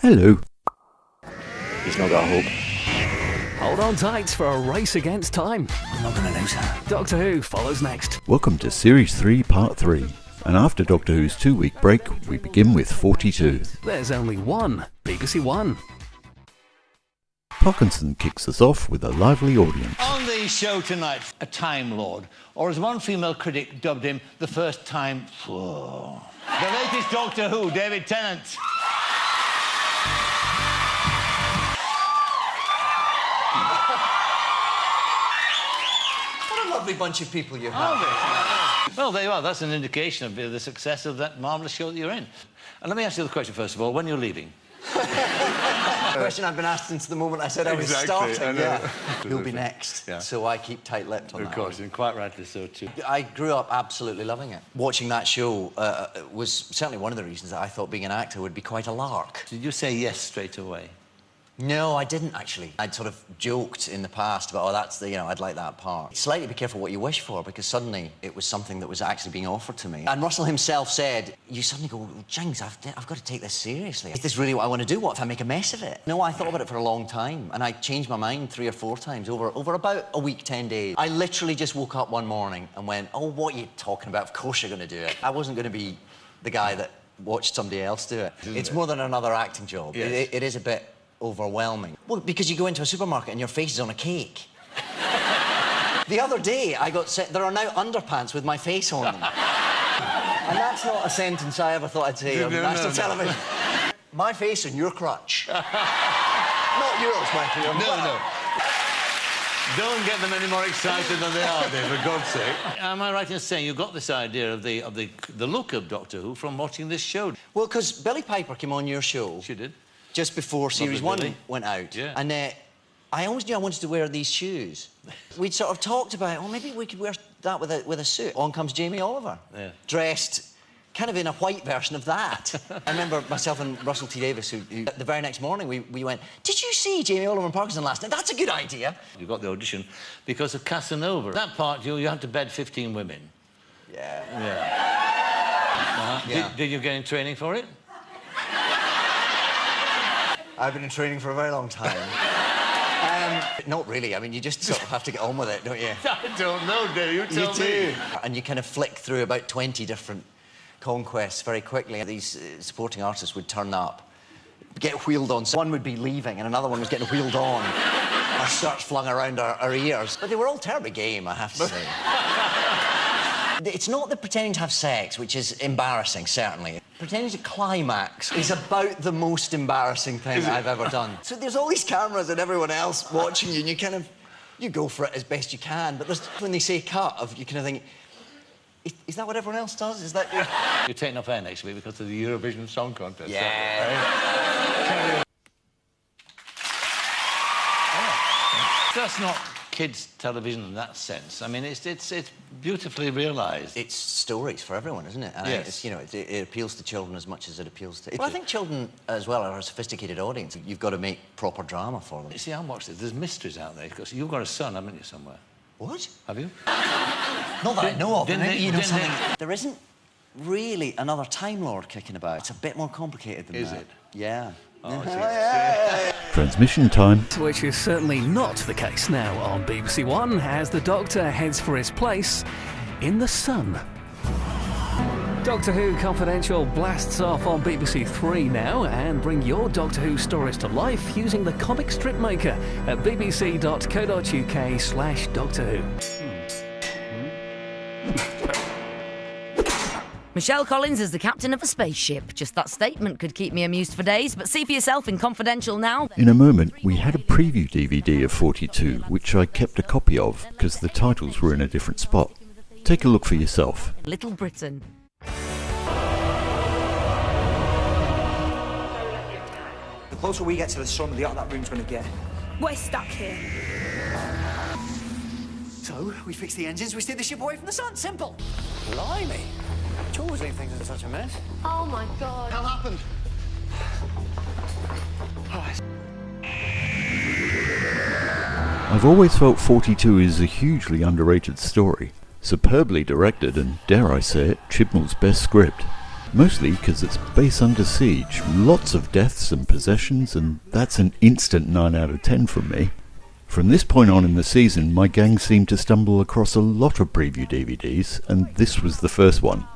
Hello. He's not got hope. Hold on tight for a race against time. I'm not going to lose her. Doctor Who follows next. Welcome to Series 3, Part 3. And after Doctor Who's 2-week break, we begin with 42. There's only one BBC One. Parkinson kicks us off with a lively audience. On the show tonight, a Time Lord, or as one female critic dubbed him, the first time... Whoa. The latest Doctor Who, David Tennant. What a lovely bunch of people you have. Well, there you are. That's an indication of the success of that marvellous show that you're in. And let me ask you the question, first of all, when you're leaving? Question I've been asked since the moment I said I was starting. Yeah. Who'll be next? Yeah. So I keep tight-lipped on that. Of course, and quite rightly so too. I grew up absolutely loving it. Watching that show was certainly one of the reasons that I thought being an actor would be quite a lark. Did you say yes straight away? No, I didn't actually. I'd sort of joked in the past about, oh, that's the, I'd like that part. Slightly be careful what you wish for, because suddenly it was something that was actually being offered to me. And Russell himself said, you suddenly go, Jings, I've got to take this seriously. Is this really what I want to do? What if I make a mess of it? No, I thought about it for a long time, and I changed my mind 3 or 4 times over about a week, 10 days. I literally just woke up one morning and went, oh, what are you talking about? Of course you're going to do it. I wasn't going to be the guy that watched somebody else do it. It's more than another acting job. Yes. It is a bit overwhelming. Well, because you go into a supermarket and your face is on a cake. The other day, I got sent, there are now underpants with my face on them. And that's not a sentence I ever thought I'd say on national television. My face on your crutch. Not yours, Michael. No. Don't get them any more excited than they are, Dave, for God's sake. Am I right in saying you got this idea of the look of Doctor Who from watching this show? Well, because Billie Piper came on your show. She did. Just before Series 1 went out. Yeah. And I always knew I wanted to wear these shoes. We'd sort of talked about, well, maybe we could wear that with a suit. On comes Jamie Oliver, dressed kind of in a white version of that. I remember myself and Russell T Davies, who the very next morning, we went, did you see Jamie Oliver and Parkinson last night? That's a good idea. You got the audition because of Casanova. That part, you had to bed 15 women. Yeah. Yeah. Did you get in training for it? I've been in training for a very long time. Not really. I mean, you just sort of have to get on with it, don't you? I don't know, Dave. You tell me. And you kind of flick through about 20 different conquests very quickly. These supporting artists would turn up, get wheeled on. So one would be leaving and another one was getting wheeled on. Our skirts flung around our ears. But they were all terribly game, I have to say. It's not the pretending to have sex, which is embarrassing, certainly. Pretending to climax is about the most embarrassing thing I've ever done. So there's all these cameras and everyone else watching you, and you go for it as best you can, but when they say cut, you kind of think, is that what everyone else does? Is that... You're taking off air next week because of the Eurovision Song Contest. Yeah. That's not kids' television in that sense. I mean, it's beautifully realised. It's stories for everyone, isn't it? And yes. It appeals to children as much as it appeals to... Well, I think children, as well, are a sophisticated audience. You've got to make proper drama for them. You see, I watched it. There's mysteries out there, because you've got a son, haven't you, somewhere? What? Have you? Not that I know of. Maybe you know something. they- There isn't really another Time Lord kicking about. It's a bit more complicated than that. Is it? Yeah. Oh, it's Transmission time. Which is certainly not the case now on BBC One as the Doctor heads for his place in the sun. Doctor Who Confidential blasts off on BBC Three now, and bring your Doctor Who stories to life using the comic strip maker at bbc.co.uk/Doctor Who. Michelle Collins is the captain of a spaceship. Just that statement could keep me amused for days, but see for yourself in Confidential now. In a moment, we had a preview DVD of 42, which I kept a copy of because the titles were in a different spot. Take a look for yourself. Little Britain. The closer we get to the sun, the hotter that room's going to get. We're stuck here. So, we fix the engines, we steer the ship away from the sun. Simple. Blimey. Do you always leave things in such a mess? Oh my God. What happened? I've always felt 42 is a hugely underrated story. Superbly directed and, dare I say it, Chibnall's best script. Mostly because it's base under siege, lots of deaths and possessions, and that's an instant 9 out of 10 from me. From this point on in the season, my gang seemed to stumble across a lot of preview DVDs, and this was the first one.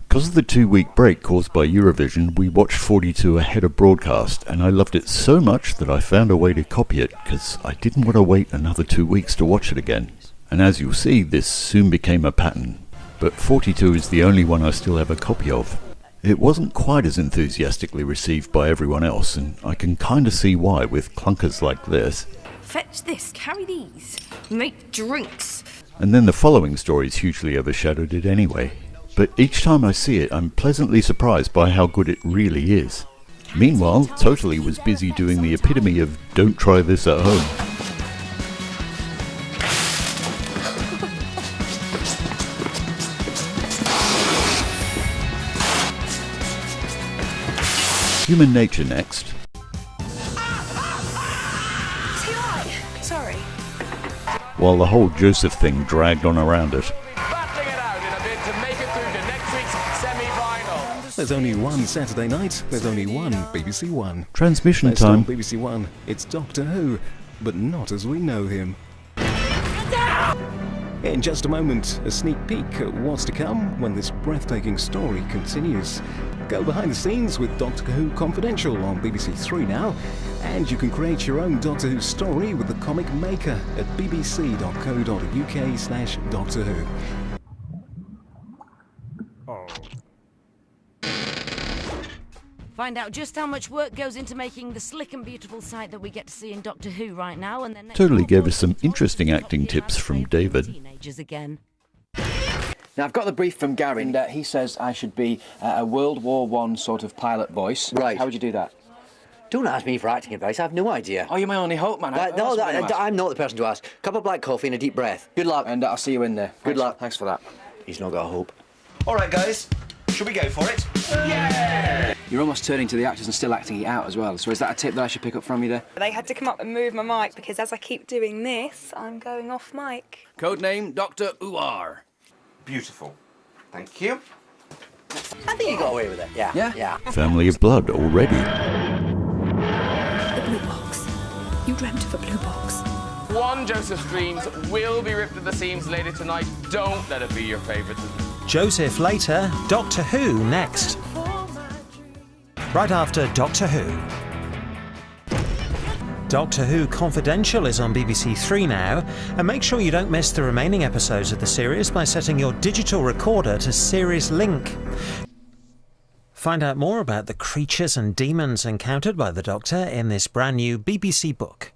Because of the 2-week break caused by Eurovision, we watched 42 ahead of broadcast, and I loved it so much that I found a way to copy it, because I didn't want to wait another 2 weeks to watch it again. And as you'll see, this soon became a pattern. But 42 is the only one I still have a copy of. It wasn't quite as enthusiastically received by everyone else, and I can kinda see why with clunkers like this. Fetch this, carry these, make drinks. And then the following stories hugely overshadowed it anyway. But each time I see it, I'm pleasantly surprised by how good it really is. Meanwhile, Totally was busy doing the epitome of don't try this at home. Human Nature next. Sorry. While the whole Joseph thing dragged on around it. Battling it out in a bid to make it through to next week's semi-final. There's only one Saturday night, there's only one BBC One. Transmission Next on time. BBC One, it's Doctor Who, but not as we know him. In just a moment, a sneak peek at what's to come when this breathtaking story continues. Go behind the scenes with Doctor Who Confidential on BBC Three now, and you can create your own Doctor Who story with the Comic Maker at bbc.co.uk/Doctor Who. Find out just how much work goes into making the slick and beautiful sight that we get to see in Doctor Who right now, and then Totally gave us some interesting acting tips from David. Teenagers again. Now, I've got the brief from Gary, and he says I should be a World War I sort of pilot voice. Right. How would you do that? Don't ask me for acting advice, I have no idea. Oh, you're my only hope, man. I'm not the person to ask. Cup of black coffee and a deep breath. Good luck. And I'll see you in there. Good luck. Thanks for that. He's not got a hope. All right, guys, should we go for it? You're almost turning to the actors and still acting it out as well. So is that a tip that I should pick up from you there? They had to come up and move my mic because as I keep doing this, I'm going off mic. Codename Dr. Uar. Beautiful. Thank you. I think you got away with it. Yeah. Yeah? Family of Blood already. The blue box. You dreamt of a blue box. One Joseph's dreams will be ripped at the seams later tonight. Don't let it be your favourite. Joseph later, Doctor Who next. Right after Doctor Who. Doctor Who Confidential is on BBC Three now, and make sure you don't miss the remaining episodes of the series by setting your digital recorder to Series Link. Find out more about the creatures and demons encountered by the Doctor in this brand new BBC book.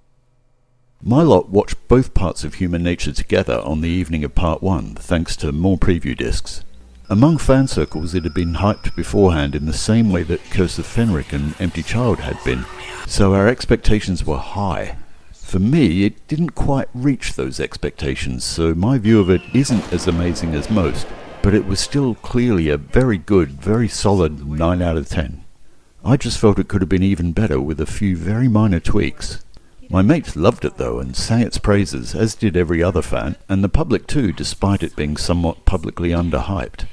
My lot watched both parts of Human Nature together on the evening of part 1, thanks to more preview discs. Among fan circles it had been hyped beforehand in the same way that Curse of Fenric and Empty Child had been, so our expectations were high. For me, it didn't quite reach those expectations, so my view of it isn't as amazing as most, but it was still clearly a very good, very solid 9 out of 10. I just felt it could have been even better with a few very minor tweaks. My mates loved it though and sang its praises, as did every other fan, and the public too, despite it being somewhat publicly underhyped.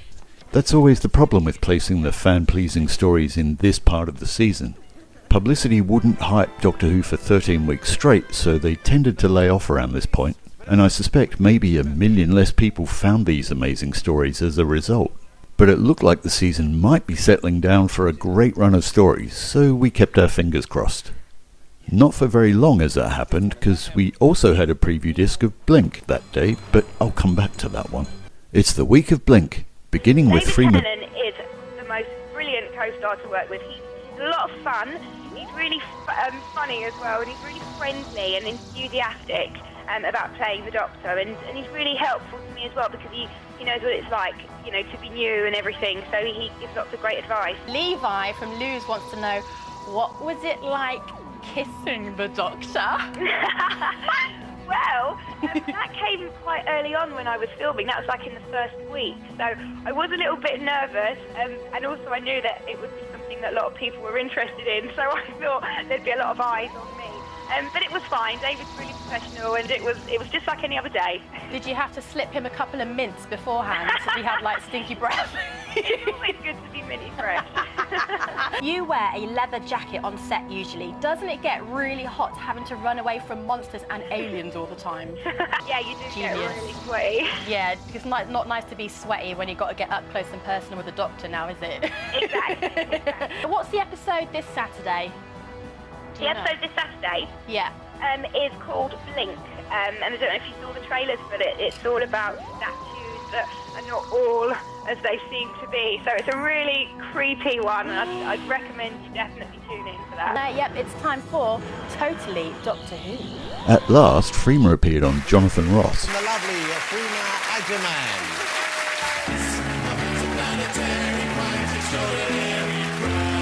That's always the problem with placing the fan-pleasing stories in this part of the season. Publicity wouldn't hype Doctor Who for 13 weeks straight, so they tended to lay off around this point, and I suspect maybe 1 million less people found these amazing stories as a result. But it looked like the season might be settling down for a great run of stories, so we kept our fingers crossed. Not for very long as that happened, because we also had a preview disc of Blink that day, but I'll come back to that one. It's the week of Blink, beginning with David Freeman. Tennant is the most brilliant co-star to work with. He's a lot of fun, he's really funny as well, and he's really friendly and enthusiastic about playing the Doctor, and he's really helpful to me as well because he knows what it's like, to be new and everything, so he gives lots of great advice. Levi from Lose wants to know, what was it like kissing the Doctor? Well, that came quite early on when I was filming. That was like in the first week. So I was a little bit nervous, and also I knew that it would be something that a lot of people were interested in. So I thought there'd be a lot of eyes on me. But it was fine. David's really professional, and it was just like any other day. Did you have to slip him a couple of mints beforehand so he had like stinky breath? It's always good to be mini fresh. You wear a leather jacket on set usually. Doesn't it get really hot having to run away from monsters and aliens all the time? Yeah, you do get Genius. really sweaty. Yeah, it's not nice to be sweaty when you've got to get up close and personal with the doctor now, is it? Exactly. What's the episode this Saturday? The episode this Saturday Yeah. is called Blink. And I don't know if you saw the trailers, but it's all about statues that are not all as they seem to be. So it's a really creepy one, and I'd recommend you definitely tune in for that. Yep, it's time for Totally Doctor Who. At last, Freema appeared on Jonathan Ross. The lovely Freema Agyeman.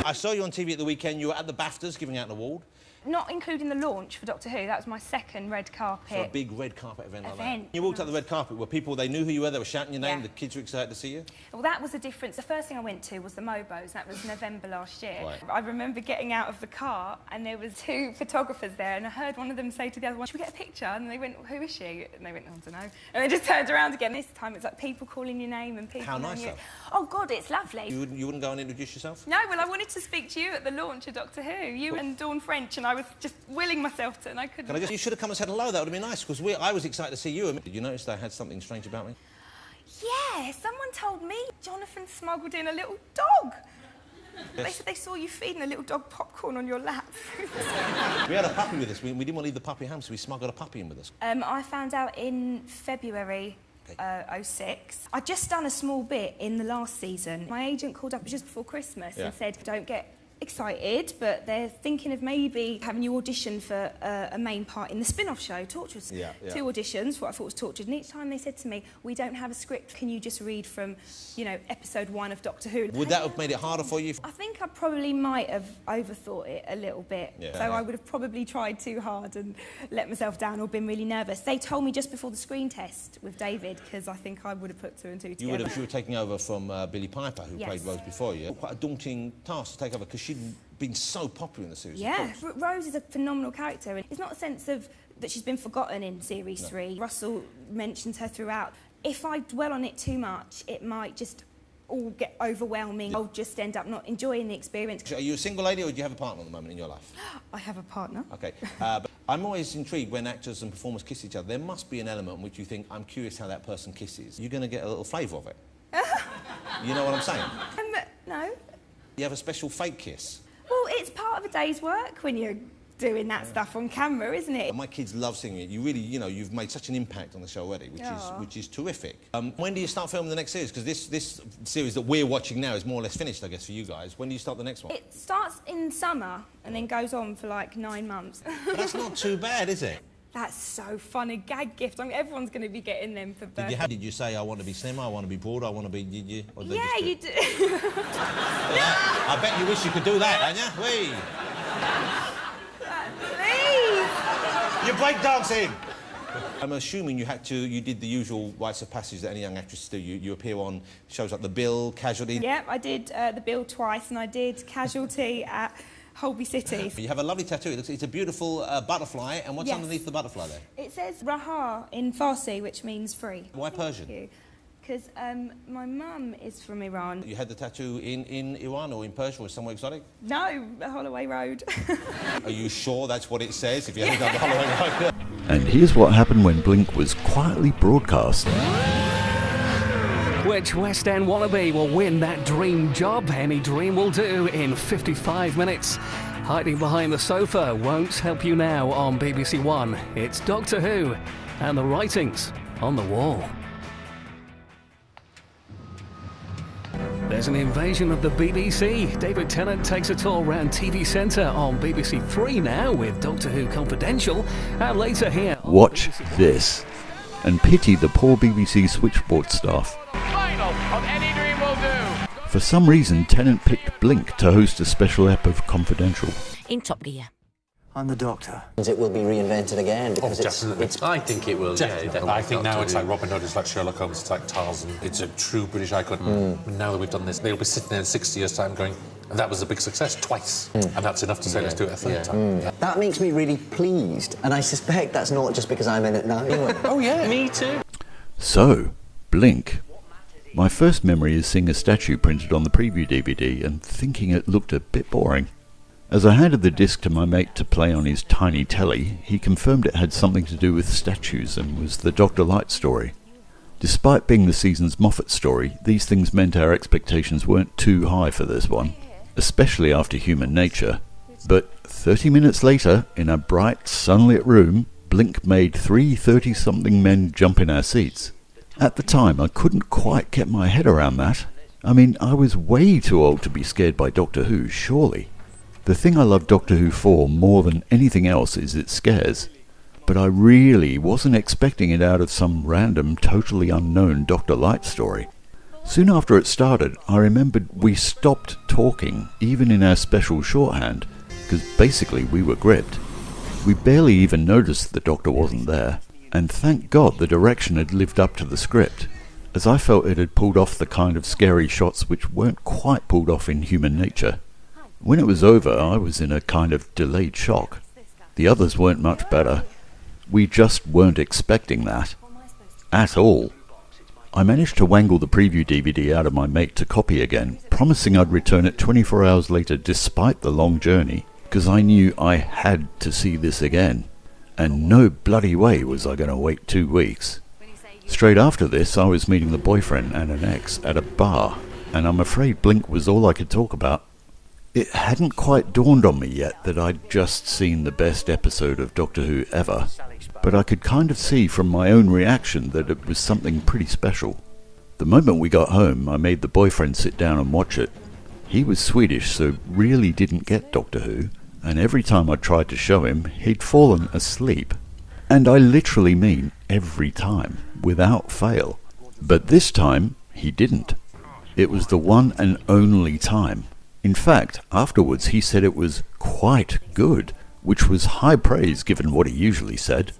I saw you on TV at the weekend. You were at the BAFTAs giving out an award. Not including the launch for Doctor Who, that was my second red carpet. So a big red carpet event like that. You walked up the red carpet, were people, they knew who you were, they were shouting your name, Yeah. the kids were excited to see you? Well, that was the difference. The first thing I went to was the Mobos. That was November last year. Right. I remember getting out of the car and there was 2 photographers there, and I heard one of them say to the other one, "Should we get a picture?" And they went, "Who is she?" And they went, "I don't know." And they just turned around again. This time it's like people calling your name and people How nice, knowing you. though. Oh God, it's lovely. You wouldn't go and introduce yourself? No, well, I wanted to speak to you at the launch of Doctor Who. You and Dawn French, and I was just willing myself to, and I couldn't. You should have come and said hello, that would have been nice, because I was excited to see you. Did you notice they had something strange about me? Yeah, someone told me Jonathan smuggled in a little dog. Yes. They said they saw you feeding a little dog popcorn on your lap. We had a puppy with us. We didn't want to leave the puppy home, so we smuggled a puppy in with us. I found out in February 06. I'd just done a small bit in the last season. My agent called up just before Christmas and said, "Don't get excited, but they're thinking of maybe having you audition for a main part in the spin-off show, Torturers." 2 auditions, what I thought was Tortured, and each time they said to me, "We don't have a script, can you just read from, episode 1 of Doctor Who?" Would that have made it harder for you? I think I probably might have overthought it a little bit. Yeah. So I would have probably tried too hard and let myself down or been really nervous. They told me just before the screen test with David, because I think I would have put 2 and 2 together. You were taking over from Billy Piper, who played Rose before you. Quite a daunting task to take over, because she'd been so popular in the series. Yeah, Rose is a phenomenal character. And it's not a sense of that she's been forgotten in Series 3. Russell mentions her throughout. If I dwell on it too much, it might just all get overwhelming. I'll just end up not enjoying the experience. Are you a single lady, or do you have a partner at the moment in your life? I have a partner. OK. But I'm always intrigued when actors and performers kiss each other. There must be an element in which you think, I'm curious how that person kisses. You're going to get a little flavour of it. You know what I'm saying? No. You have a special fake kiss. Well, it's part of a day's work when you're doing that stuff on camera, isn't it? My kids love seeing it. You really, you've made such an impact on the show already, which is terrific. When do you start filming the next series? Because this series that we're watching now is more or less finished, I guess, for you guys. When do you start the next one? It starts in summer and then goes on for like 9 months. But that's not too bad, is it? That's so fun, a gag gift. I mean, everyone's going to be getting them for birthday. Did you say, I want to be slimmer, I want to be broader, I want to be... Did you? Or did Yeah, they you just do. I bet you wish you could do that, don't you? Whee! Please! You're breakdancing! I'm assuming you did the usual rites of passage that any young actress do. You appear on shows like The Bill, Casualty... Yep, I did The Bill twice, and I did Casualty at Holby City. You have a lovely tattoo. It's a beautiful butterfly, and what's underneath the butterfly there? It says Raha in Farsi, which means free. Why Persian? Because my mum is from Iran. You had the tattoo in Iran or in Persia or somewhere exotic? No, Holloway Road. Are you sure that's what it says, if you haven't done the Holloway Road? And here's what happened when Blink was quietly broadcast. Which West End wannabe will win that dream job? Any dream will do in 55 minutes. Hiding behind the sofa won't help you now on BBC One. It's Doctor Who and the writings on the wall. There's an invasion of the BBC. David Tennant takes a tour around TV Centre on BBC Three now with Doctor Who Confidential. And later here... Watch this. And pity the poor BBC switchboard staff. Final of Any Dream Will Do. For some reason, Tennant picked Blink to host a special ep of Confidential. In Top Gear. I'm the Doctor. It will be reinvented again because it's I think it will. Definitely. Yeah, I think now it's like Robin Hood, it's like Sherlock Holmes, it's like Tarzan. It's a true British icon. Now that we've done this, they'll be sitting there in 60 years' time going, that was a big success twice. And that's enough to say, let's do it a third time. That makes me really pleased, and I suspect that's not just because I'm in it now. Oh yeah, me too. So, Blink. My first memory is seeing a statue printed on the preview DVD and thinking it looked a bit boring. As I handed the disc to my mate to play on his tiny telly, he confirmed it had something to do with statues and was the Dr. Light story. Despite being the season's Moffat story, these things meant our expectations weren't too high for this one, especially after Human Nature. But 30 minutes later, in a bright, sunlit room, Blink made 3 30-something men jump in our seats. At the time, I couldn't quite get my head around that. I mean, I was way too old to be scared by Doctor Who, surely. The thing I love Doctor Who for more than anything else is its scares. But I really wasn't expecting it out of some random, totally unknown Dr. Light story. Soon after it started, I remembered we stopped talking, even in our special shorthand, because basically we were gripped. We barely even noticed the Doctor wasn't there, and thank God the direction had lived up to the script, as I felt it had pulled off the kind of scary shots which weren't quite pulled off in Human Nature. When it was over, I was in a kind of delayed shock. The others weren't much better. We just weren't expecting that. At all. I managed to wangle the preview DVD out of my mate to copy again, promising I'd return it 24 hours later despite the long journey, because I knew I had to see this again. And no bloody way was I going to wait 2 weeks. Straight after this, I was meeting the boyfriend and an ex at a bar, and I'm afraid Blink was all I could talk about. It hadn't quite dawned on me yet that I'd just seen the best episode of Doctor Who ever, but I could kind of see from my own reaction that it was something pretty special. The moment we got home, I made the boyfriend sit down and watch it. He was Swedish, so really didn't get Doctor Who, and every time I tried to show him, he'd fallen asleep. And I literally mean every time, without fail. But this time, he didn't. It was the one and only time. In fact, afterwards he said it was quite good, which was high praise given what he usually said.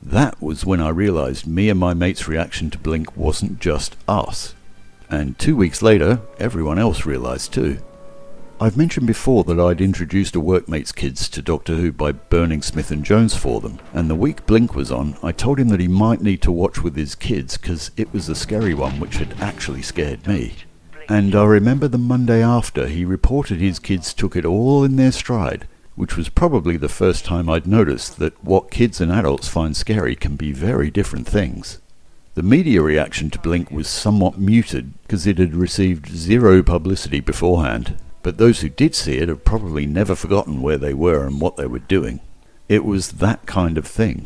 That was when I realised me and my mate's reaction to Blink wasn't just us. And 2 weeks later, everyone else realised too. I've mentioned before that I'd introduced a workmate's kids to Doctor Who by burning Smith & Jones for them, and the week Blink was on, I told him that he might need to watch with his kids because it was a scary one which had actually scared me. And I remember the Monday after he reported his kids took it all in their stride, which was probably the first time I'd noticed that what kids and adults find scary can be very different things. The media reaction to Blink was somewhat muted because it had received zero publicity beforehand, but those who did see it have probably never forgotten where they were and what they were doing. It was that kind of thing.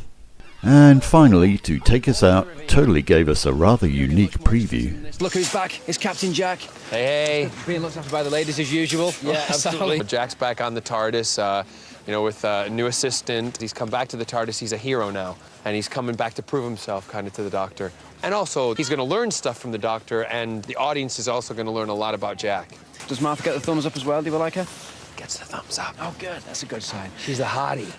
And finally, to take us out, Totally gave us a rather unique preview. Look who's back, it's Captain Jack. Hey. Being looked after by the ladies as usual. Yeah, absolutely. Jack's back on the TARDIS, with a new assistant. He's come back to the TARDIS, he's a hero now. And he's coming back to prove himself kind of to the Doctor. And also, he's going to learn stuff from the Doctor, and the audience is also going to learn a lot about Jack. Does Martha get the thumbs up as well? Do you like her? Gets the thumbs up. Oh, good. That's a good sign. She's a hottie.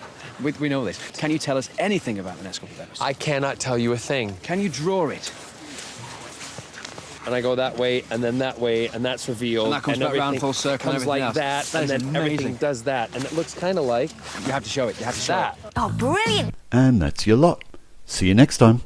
We know this. Can you tell us anything about the next couple of episodes? I cannot tell you a thing. Can you draw it? And I go that way, and then that way, and that's revealed. And that comes back round full circle. Comes like else. that, and then everything does that, and it looks kind of like. You have to show it. You have to show that. it. Oh, brilliant! And that's your lot. See you next time.